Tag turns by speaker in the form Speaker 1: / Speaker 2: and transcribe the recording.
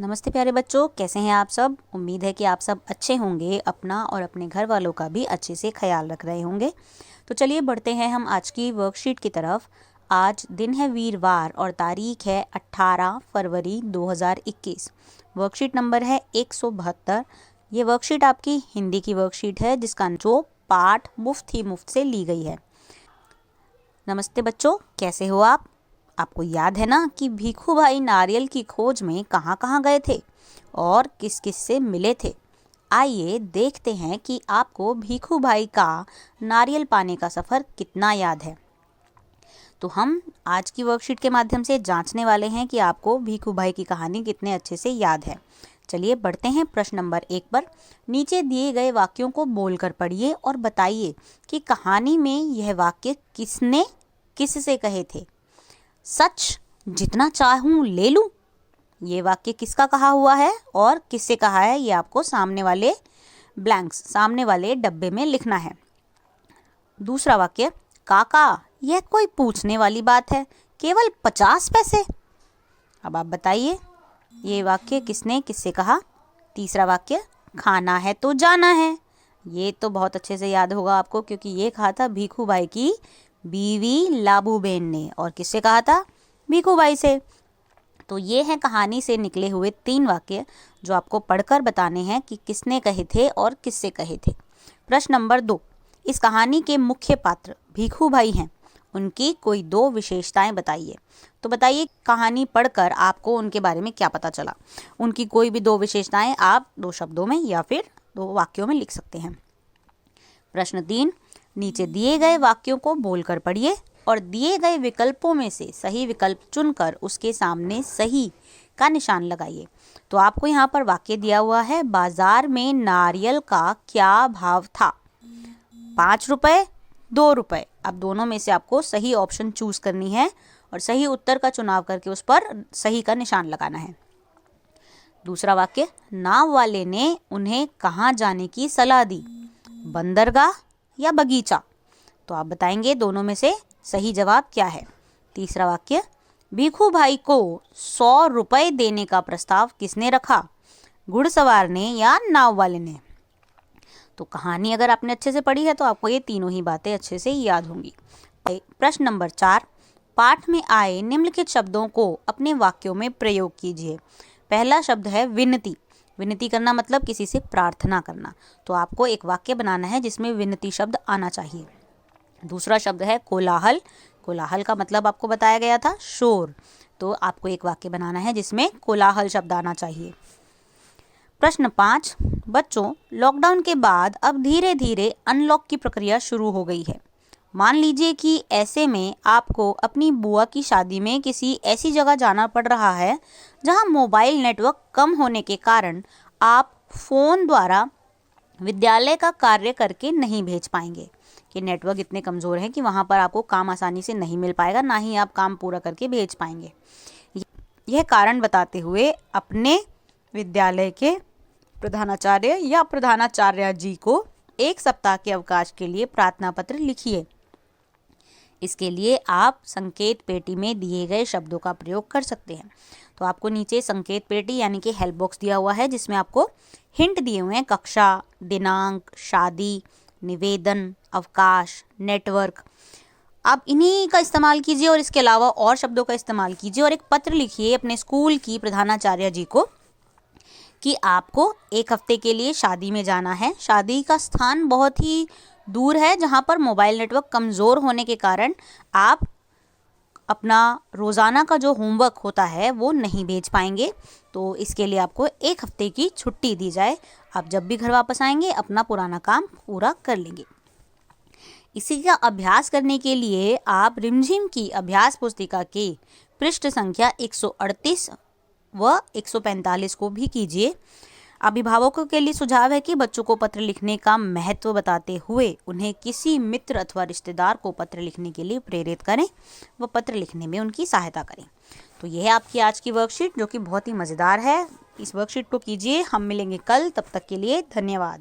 Speaker 1: नमस्ते प्यारे बच्चों, कैसे हैं आप सब। उम्मीद है कि आप सब अच्छे होंगे, अपना और अपने घर वालों का भी अच्छे से ख्याल रख रहे होंगे। तो चलिए बढ़ते हैं हम आज की वर्कशीट की तरफ। आज दिन है वीरवार और तारीख है 18 फरवरी 2021। वर्कशीट नंबर है 172। ये वर्कशीट आपकी हिंदी की वर्कशीट है जिसका जो पाठ मुफ्त ही मुफ्त से ली गई है। नमस्ते बच्चों, कैसे हो आप। आपको याद है ना कि भीखू भाई नारियल की खोज में कहाँ कहाँ गए थे और किस किस से मिले थे। आइए देखते हैं कि आपको भीखू भाई का नारियल पाने का सफ़र कितना याद है। तो हम आज की वर्कशीट के माध्यम से जांचने वाले हैं कि आपको भीखू भाई की कहानी कितने अच्छे से याद है। चलिए बढ़ते हैं प्रश्न नंबर 1 पर। नीचे दिए गए वाक्यों को बोलकर पढ़िए और बताइए कि कहानी में यह वाक्य किसने किससे कहे थे। सच जितना चाहूं ले लूं, ये वाक्य किसका कहा हुआ है और किससे कहा है, ये आपको सामने वाले ब्लैंक्स, सामने वाले डब्बे में लिखना है। दूसरा वाक्य, काका यह कोई पूछने वाली बात है, केवल 50 पैसे। अब आप बताइए ये वाक्य किसने किससे कहा। तीसरा वाक्य, खाना है तो जाना है। ये तो बहुत अच्छे से याद होगा आपको क्योंकि ये कहा था भीखू भाई की बीवी लाबूबेन ने। और किससे कहा था? भीखू भाई से। तो ये हैं कहानी से निकले हुए 3 वाक्य जो आपको पढ़कर बताने हैं कि किसने कहे थे और किससे कहे थे। प्रश्न नंबर 2, इस कहानी के मुख्य पात्र भीखू भाई हैं, उनकी कोई 2 विशेषताएं बताइए। तो बताइए कहानी पढ़कर आपको उनके बारे में क्या पता चला। उनकी कोई भी 2 विशेषताएं आप 2 शब्दों में या फिर 2 वाक्यों में लिख सकते हैं। प्रश्न 3, नीचे दिए गए वाक्यों को बोलकर पढ़िए और दिए गए विकल्पों में से सही विकल्प चुनकर उसके सामने सही का निशान लगाइए। तो आपको यहाँ पर वाक्य दिया हुआ है, बाजार में नारियल का क्या भाव था? 5 रुपए, 2 रुपए। अब दोनों में से आपको सही ऑप्शन चूज करनी है और सही उत्तर का चुनाव करके उस पर सही का निशान लगाना है। दूसरा वाक्य, नाव वाले ने उन्हें कहाँ जाने की सलाह दी? बंदरगाह या बगीचा? तो आप बताएंगे दोनों में से सही जवाब क्या है। तीसरा वाक्य, भीखू भाई को 100 रुपए देने का प्रस्ताव किसने रखा? घुड़सवार ने या नाव वाले ने? तो कहानी अगर आपने अच्छे से पढ़ी है तो आपको ये तीनों ही बातें अच्छे से याद होंगी। प्रश्न नंबर 4, पाठ में आए निम्नलिखित शब्दों को अपने वाक्यों में प्रयोग कीजिए। पहला शब्द है विनती। विनती करना मतलब किसी से प्रार्थना करना। तो आपको एक वाक्य बनाना है जिसमें विनती शब्द आना चाहिए। दूसरा शब्द है कोलाहल। कोलाहल का मतलब आपको बताया गया था शोर। तो आपको एक वाक्य बनाना है जिसमें कोलाहल शब्द आना चाहिए। प्रश्न 5, बच्चों लॉकडाउन के बाद अब धीरे धीरे अनलॉक की प्रक्रिया शुरू हो गई है। मान लीजिए कि ऐसे में आपको अपनी बुआ की शादी में किसी ऐसी जगह जाना पड़ रहा है जहां मोबाइल नेटवर्क कम होने के कारण आप फ़ोन द्वारा विद्यालय का कार्य करके नहीं भेज पाएंगे, कि नेटवर्क इतने कमज़ोर हैं कि वहां पर आपको काम आसानी से नहीं मिल पाएगा, ना ही आप काम पूरा करके भेज पाएंगे। यह कारण बताते हुए अपने विद्यालय के प्रधानाचार्य या प्रधानाचार्य जी को 1 सप्ताह के अवकाश के लिए प्रार्थना पत्र लिखिए। इसके लिए आप संकेत पेटी में दिए गए शब्दों का प्रयोग कर सकते हैं। तो आपको नीचे संकेत पेटी यानी कि हेल्प बॉक्स दिया हुआ है जिसमें आपको हिंट दिए हुए हैं, कक्षा, दिनांक, शादी, निवेदन, अवकाश, नेटवर्क। आप इन्हीं का इस्तेमाल कीजिए और इसके अलावा और शब्दों का इस्तेमाल कीजिए और एक पत्र लिखिए अपने स्कूल की प्रधानाचार्य जी को कि आपको 1 हफ्ते के लिए शादी में जाना है। शादी का स्थान बहुत ही दूर है जहां पर मोबाइल नेटवर्क कमज़ोर होने के कारण आप अपना रोज़ाना का जो होमवर्क होता है वो नहीं भेज पाएंगे। तो इसके लिए आपको 1 हफ्ते की छुट्टी दी जाए। आप जब भी घर वापस आएंगे अपना पुराना काम पूरा कर लेंगे। इसी का अभ्यास करने के लिए आप रिमझिम की अभ्यास पुस्तिका के पृष्ठ संख्या 138 व 145 को भी कीजिए। अभिभावकों के लिए सुझाव है कि बच्चों को पत्र लिखने का महत्व बताते हुए उन्हें किसी मित्र अथवा रिश्तेदार को पत्र लिखने के लिए प्रेरित करें व पत्र लिखने में उनकी सहायता करें। तो यह है आपकी आज की वर्कशीट जो कि बहुत ही मज़ेदार है। इस वर्कशीट को कीजिए। हम मिलेंगे कल, तब तक के लिए धन्यवाद।